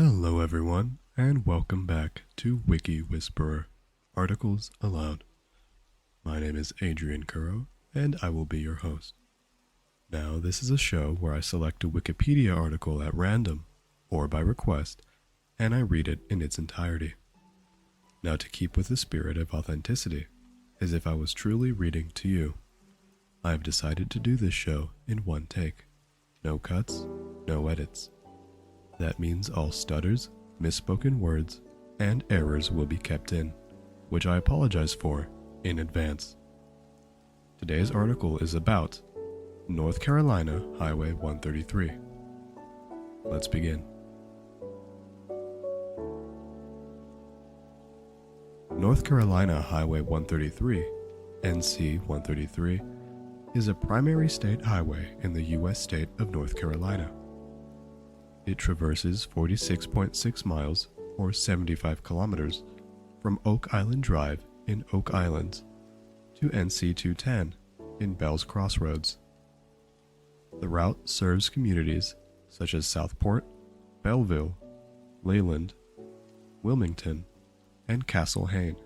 Hello everyone, and welcome back to Wiki Whisperer, Articles Aloud. My name is Adrian Curo, and I will be your host. Now, this is a show where I select a Wikipedia article at random, or by request, and I read it in its entirety. Now, to keep with the spirit of authenticity, as if I was truly reading to you, I have decided to do this show in one take. No cuts, no edits. That means all stutters, misspoken words, and errors will be kept in, which I apologize for in advance. Today's article is about North Carolina Highway 133. Let's begin. North Carolina Highway 133, NC 133, is a primary state highway in the U.S. state of North Carolina. It traverses 46.6 miles, or 75 kilometers, from Oak Island Drive in Oak Island to NC 210 in Bell's Crossroads. The route serves communities such as Southport, Belleville, Leyland, Wilmington, and Castle Hayne.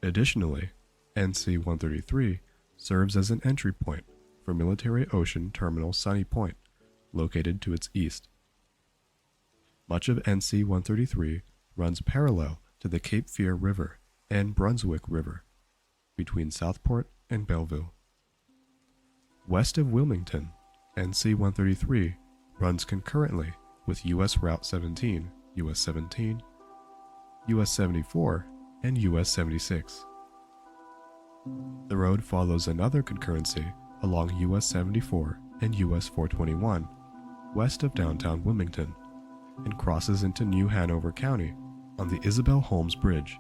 Additionally, NC 133 serves as an entry point for Military Ocean Terminal Sunny Point, located to its east. Much of NC 133 runs parallel to the Cape Fear River and Brunswick River, between Southport and Belleville. West of Wilmington, NC 133 runs concurrently with US Route 17, US 17, US 74, and US 76. The road follows another concurrency along US 74 and US 421, west of downtown Wilmington, and crosses into New Hanover County on the Isabel Holmes Bridge.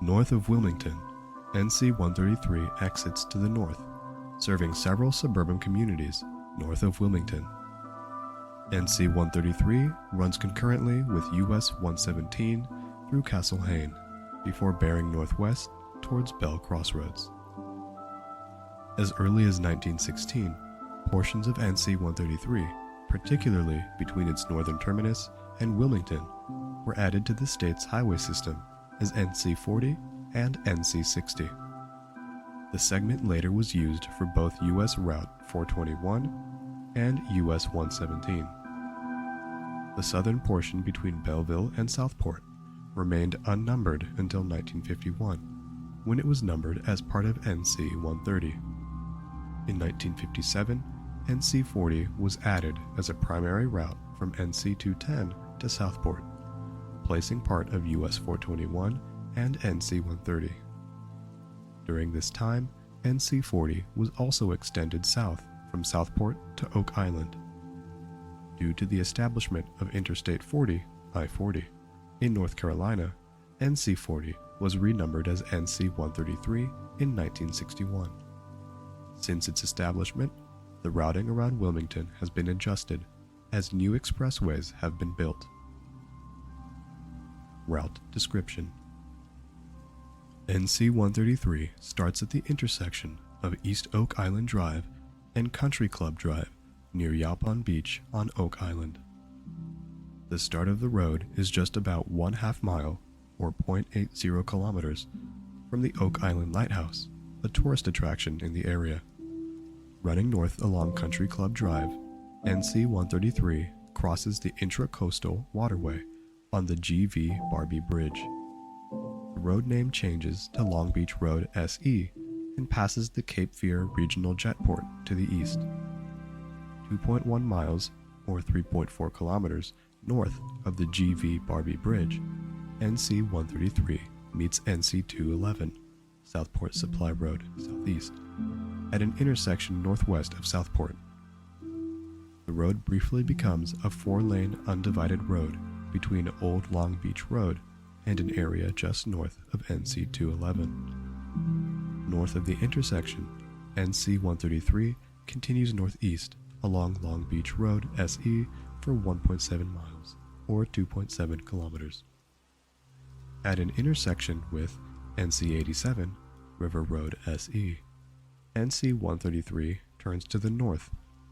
North of Wilmington, NC 133 exits to the north, serving several suburban communities north of Wilmington. NC 133 runs concurrently with US 117 through Castle Hayne, before bearing northwest towards Bell Crossroads. As early as 1916, portions of NC 133, particularly between its northern terminus and Wilmington, were added to the state's highway system as NC 40 and NC 60. The segment later was used for both US Route 421 and US 117. The southern portion between Belleville and Southport remained unnumbered until 1951, when it was numbered as part of NC 130. In 1957, NC 40 was added as a primary route from NC 210 to Southport, placing part of US 421 and NC 130. During this time, NC 40 was also extended south from Southport to Oak Island. Due to the establishment of Interstate 40, I-40, in North Carolina, NC 40 was renumbered as NC 133 in 1961. Since its establishment, the routing around Wilmington has been adjusted as new expressways have been built. Route description. NC 133 starts at the intersection of East Oak Island Drive and Country Club Drive near Yaupon Beach on Oak Island. The start of the road is just about 1/2 mile, or 0.80 kilometers, from the Oak Island Lighthouse, a tourist attraction in the area. Running north along Country Club Drive, NC 133 crosses the Intracoastal Waterway on the G.V. Barbie Bridge. The road name changes to Long Beach Road SE and passes the Cape Fear Regional Jetport to the east. 2.1 miles, or 3.4 kilometers, north of the G.V. Barbie Bridge, NC 133 meets NC 211, Southport Supply Road southeast, at an intersection northwest of Southport. The road briefly becomes a 4-lane undivided road between Old Long Beach Road and an area just north of NC 211. North of the intersection, NC 133 continues northeast along Long Beach Road SE for 1.7 miles, or 2.7 kilometers. At an intersection with NC 87, River Road SE, NC 133 turns to the north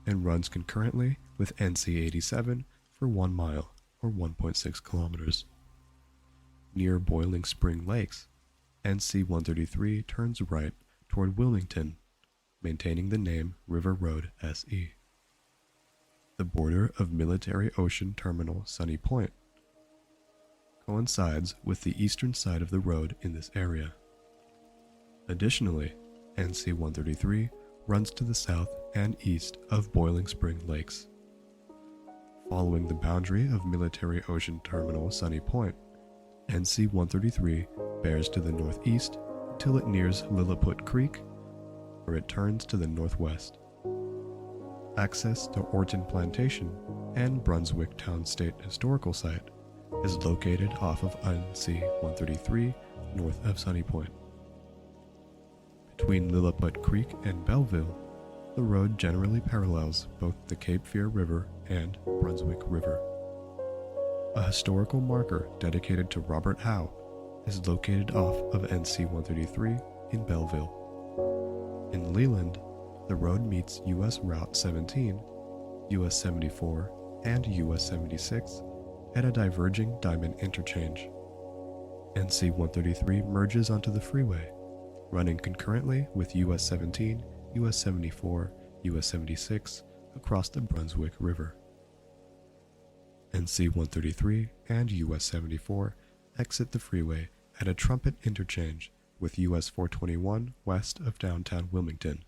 and runs concurrently with NC 87 for 1 mile, or 1.6 kilometers. Near Boiling Spring Lakes, NC 133 turns right toward Wilmington, maintaining the name River Road SE. The border of Military Ocean Terminal Sunny Point coincides with the eastern side of the road in this area. Additionally, NC 133 runs to the south and east of Boiling Spring Lakes. Following the boundary of Military Ocean Terminal Sunny Point, NC 133 bears to the northeast until it nears Lilliput Creek, where it turns to the northwest. Access to Orton Plantation and Brunswick Town State Historical Site is located off of NC 133 north of Sunny Point. Between Lilliput Creek and Belleville, the road generally parallels both the Cape Fear River and Brunswick River. A historical marker dedicated to Robert Howe is located off of NC 133 in Belleville. In Leland, the road meets US Route 17, US 74, and US 76 at a diverging diamond interchange. NC 133 merges onto the freeway, running concurrently with US 17, US 74, US 76 across the Brunswick River. NC 133 and US 74 exit the freeway at a trumpet interchange with US 421 west of downtown Wilmington.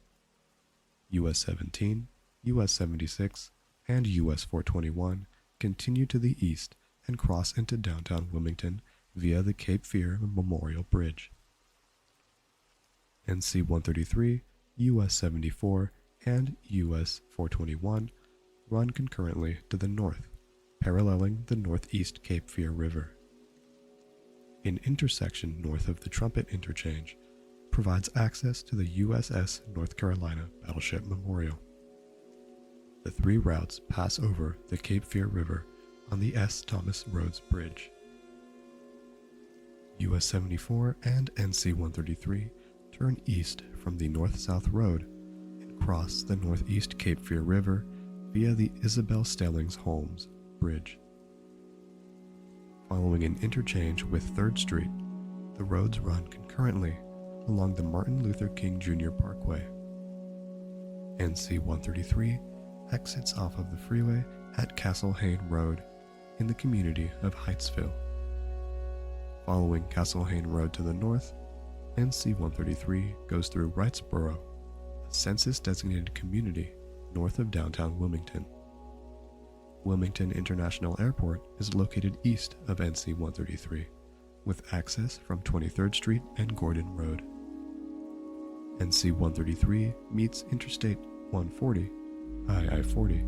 US 17, US 76, and US 421 continue to the east and cross into downtown Wilmington via the Cape Fear Memorial Bridge. NC 133, US 74, and US 421 run concurrently to the north, paralleling the northeast Cape Fear River. An intersection north of the Trumpet Interchange provides access to the USS North Carolina Battleship Memorial. The three routes pass over the Cape Fear River on the S. Thomas Roads Bridge. US 74 and NC 133 turn east from the north-south road and cross the northeast Cape Fear River via the Isabel Stellings Holmes Bridge. Following an interchange with 3rd Street, the roads run concurrently along the Martin Luther King Jr. Parkway. NC 133 exits off of the freeway at Castle Hayne Road in the community of Heightsville. Following Castle Hayne Road to the north, NC 133 goes through Wrightsboro, a census-designated community north of downtown Wilmington. Wilmington International Airport is located east of NC 133, with access from 23rd Street and Gordon Road. NC 133 meets Interstate 140, II-40,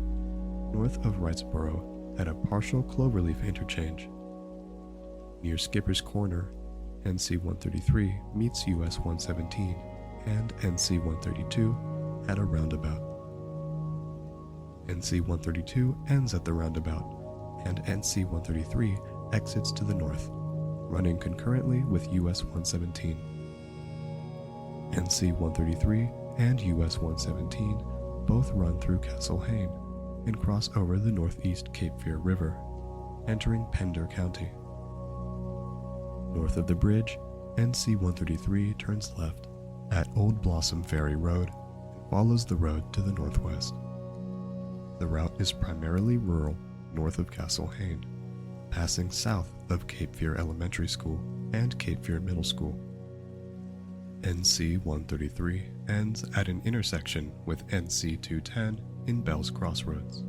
north of Wrightsboro at a partial cloverleaf interchange. Near Skipper's Corner, NC 133 meets US 117 and NC 132 at a roundabout. NC 132 ends at the roundabout, and NC 133 exits to the north, running concurrently with US 117. NC 133 and US 117 both run through Castle Hayne and cross over the northeast Cape Fear River, entering Pender County. North of the bridge, NC 133 turns left at Old Blossom Ferry Road and follows the road to the northwest. The route is primarily rural north of Castle Hayne, passing south of Cape Fear Elementary School and Cape Fear Middle School. NC 133 ends at an intersection with NC 210 in Bell's Crossroads.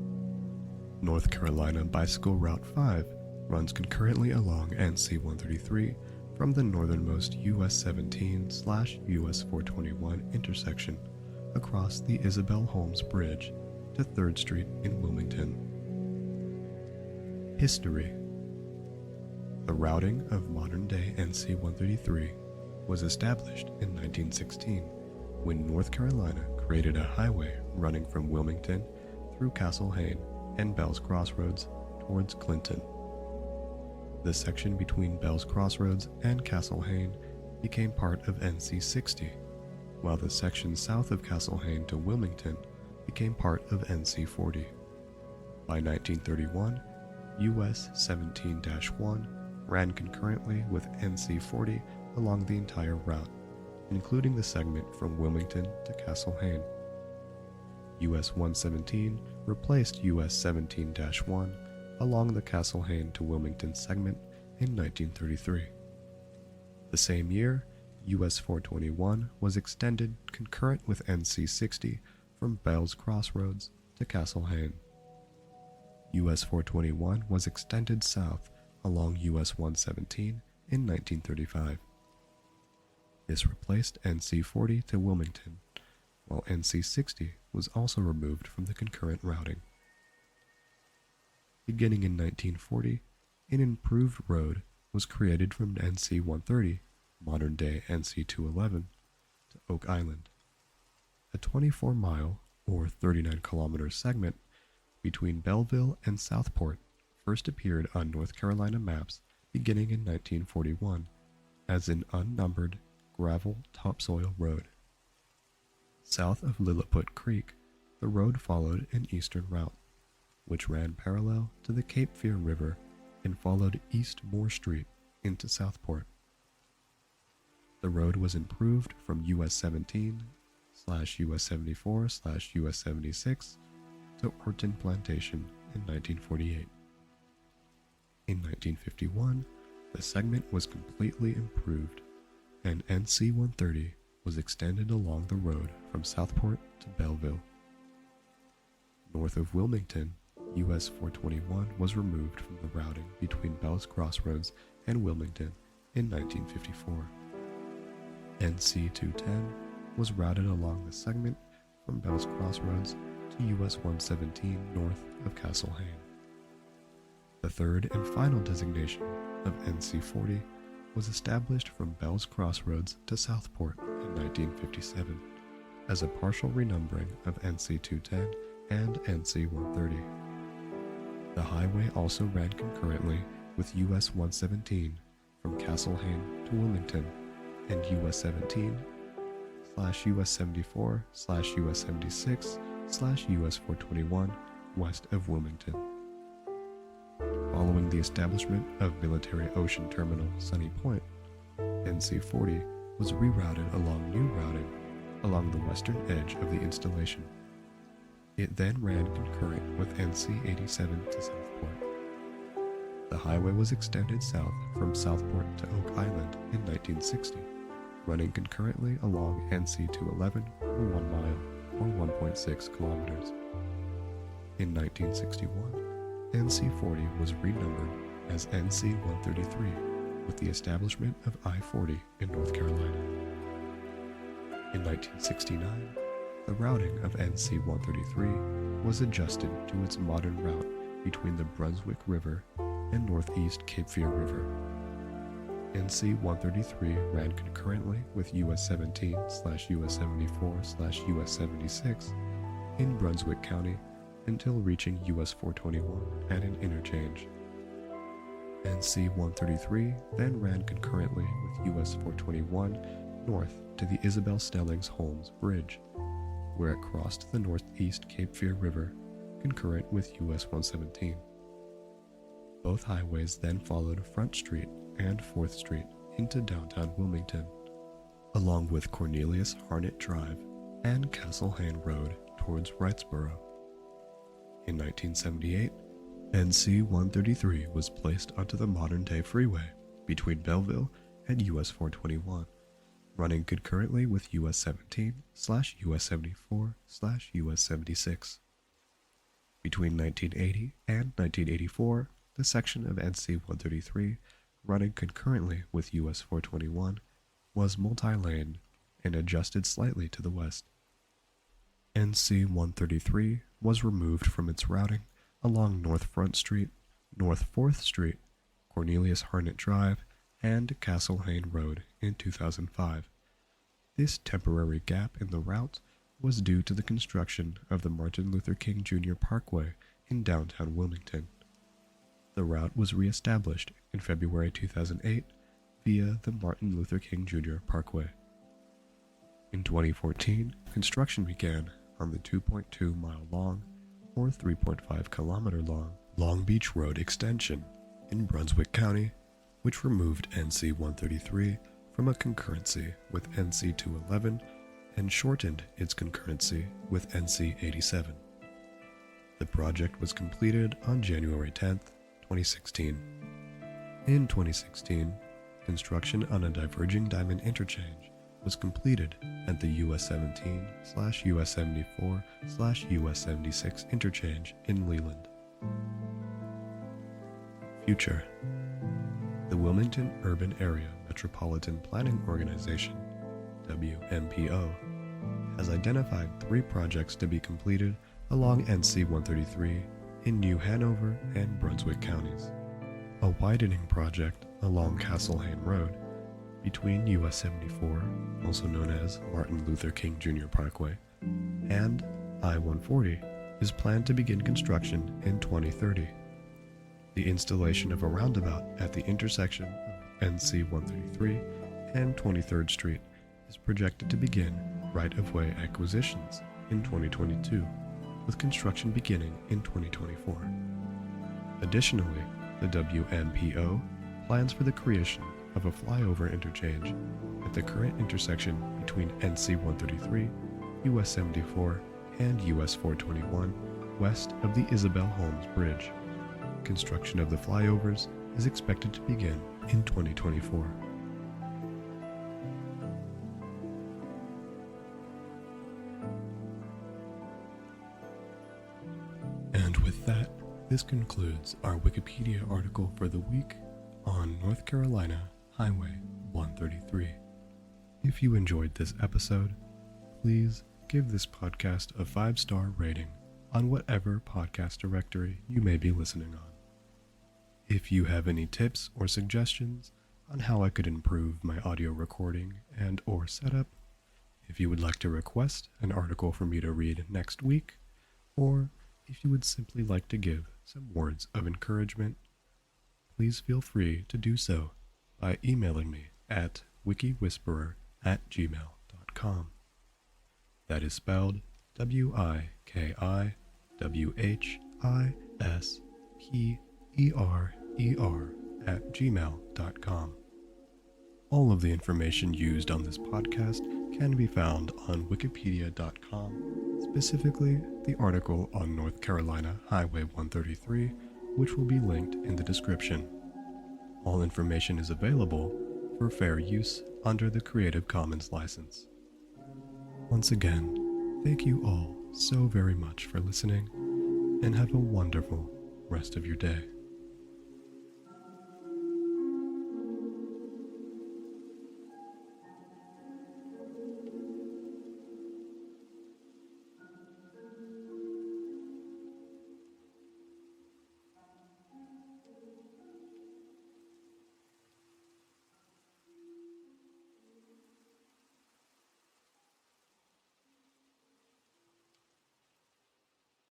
North Carolina Bicycle Route 5 runs concurrently along NC 133 from the northernmost US 17/US 421 intersection across the Isabel Holmes Bridge to 3rd Street in Wilmington. History. The routing of modern-day NC 133 was established in 1916 when North Carolina created a highway running from Wilmington through Castle Hayne and Bell's Crossroads towards Clinton. The section between Bell's Crossroads and Castle Hayne became part of NC 60, while the section south of Castle Hayne to Wilmington became part of NC 40. By 1931, US 17-1 ran concurrently with NC 40 along the entire route, including the segment from Wilmington to Castle Hayne. US 117 replaced US 17-1 along the Castle Hayne to Wilmington segment in 1933. The same year, US 421 was extended concurrent with NC 60 from Bell's Crossroads to Castle Hayne. US 421 was extended south along US 117 in 1935. This replaced NC 40 to Wilmington, while NC 60 was also removed from the concurrent routing. Beginning in 1940, an improved road was created from NC 130, modern-day NC 211, to Oak Island, a 24-mile or 39-kilometer segment between Belleville and Southport first appeared on North Carolina maps beginning in 1941 as an unnumbered gravel topsoil road. South of Lilliput Creek, the road followed an eastern route, which ran parallel to the Cape Fear River and followed East Moore Street into Southport. The road was improved from US 17/US 74/US 76 to Orton Plantation in 1948. In 1951, the segment was completely improved, and NC 130 was extended along the road from Southport to Belleville. North of Wilmington, US 421 was removed from the routing between Bell's Crossroads and Wilmington in 1954. NC 210 was routed along the segment from Bell's Crossroads to US 117 north of Castle Hayne. The third and final designation of NC 40 was established from Bell's Crossroads to Southport in 1957 as a partial renumbering of NC 210 and NC 130. The highway also ran concurrently with US 117 from Castle Hayne to Wilmington and US 17/US 74/US 76/US 421 west of Wilmington. Following the establishment of Military Ocean Terminal Sunny Point, NC 40 was rerouted along new routing along the western edge of the installation. It then ran concurrent with NC 87 to Southport. The highway was extended south from Southport to Oak Island in 1960, running concurrently along NC 211 for 1 mile or 1.6 kilometers. In 1961, NC 40 was renumbered as NC 133 with the establishment of I-40 in North Carolina. In 1969, the routing of NC 133 was adjusted to its modern route between the Brunswick River and northeast Cape Fear River. NC 133 ran concurrently with US 17/US 74/US 76 in Brunswick County until reaching US 421 at an interchange. NC 133 then ran concurrently with US 421 north to the Isabel Stellings Holmes Bridge, where it crossed the northeast Cape Fear River, concurrent with US 117. Both highways then followed Front Street and 4th Street into downtown Wilmington, along with Cornelius Harnett Drive and Castle Hayne Road towards Wrightsboro. In 1978, NC 133 was placed onto the modern-day freeway between Belleville and US 421, running concurrently with US 17/US 74/US 76. Between 1980 and 1984, the section of NC 133 running concurrently with US 421 was multi-lane and adjusted slightly to the west. NC 133 was removed from its routing along North Front Street, North 4th Street, Cornelius Harnett Drive, and Castle Hayne Road in 2005. This temporary gap in the route was due to the construction of the Martin Luther King Jr. Parkway in downtown Wilmington. The route was reestablished in February 2008 via the Martin Luther King Jr. Parkway. In 2014, construction began on the 2.2-mile long or 3.5-kilometer long Long Beach Road Extension in Brunswick County, which removed NC 133 from a concurrency with NC 211 and shortened its concurrency with NC 87. The project was completed on January 10, 2016. In 2016, construction on a diverging diamond interchange was completed at the US 17/US 74/US 76 interchange in Leland. Future. The Wilmington Urban Area Metropolitan Planning Organization, WMPO, has identified 3 projects to be completed along NC 133 in New Hanover and Brunswick counties. A widening project along Castlehane Road between US 74, also known as Martin Luther King Jr. Parkway, and I-140 is planned to begin construction in 2030. The installation of a roundabout at the intersection of NC 133 and 23rd Street is projected to begin right-of-way acquisitions in 2022, with construction beginning in 2024. Additionally, the WMPO plans for the creation of a flyover interchange at the current intersection between NC 133, US 74, and US 421 west of the Isabel Holmes Bridge. Construction of the flyovers is expected to begin in 2024. And with that, this concludes our Wikipedia article for the week on North Carolina Highway 133. If you enjoyed this episode, please give this podcast a 5-star rating on whatever podcast directory you may be listening on. If you have any tips or suggestions on how I could improve my audio recording and or setup, if you would like to request an article for me to read next week, or if you would simply like to give some words of encouragement, please feel free to do so by emailing me at wikiwhisperer@gmail.com. That is spelled WIKIWHISPERER@gmail.com. All of the information used on this podcast can be found on wikipedia.com, specifically the article on North Carolina Highway 133, which will be linked in the description. All information is available for fair use under the Creative Commons license. Once again, thank you all so very much for listening, and have a wonderful rest of your day.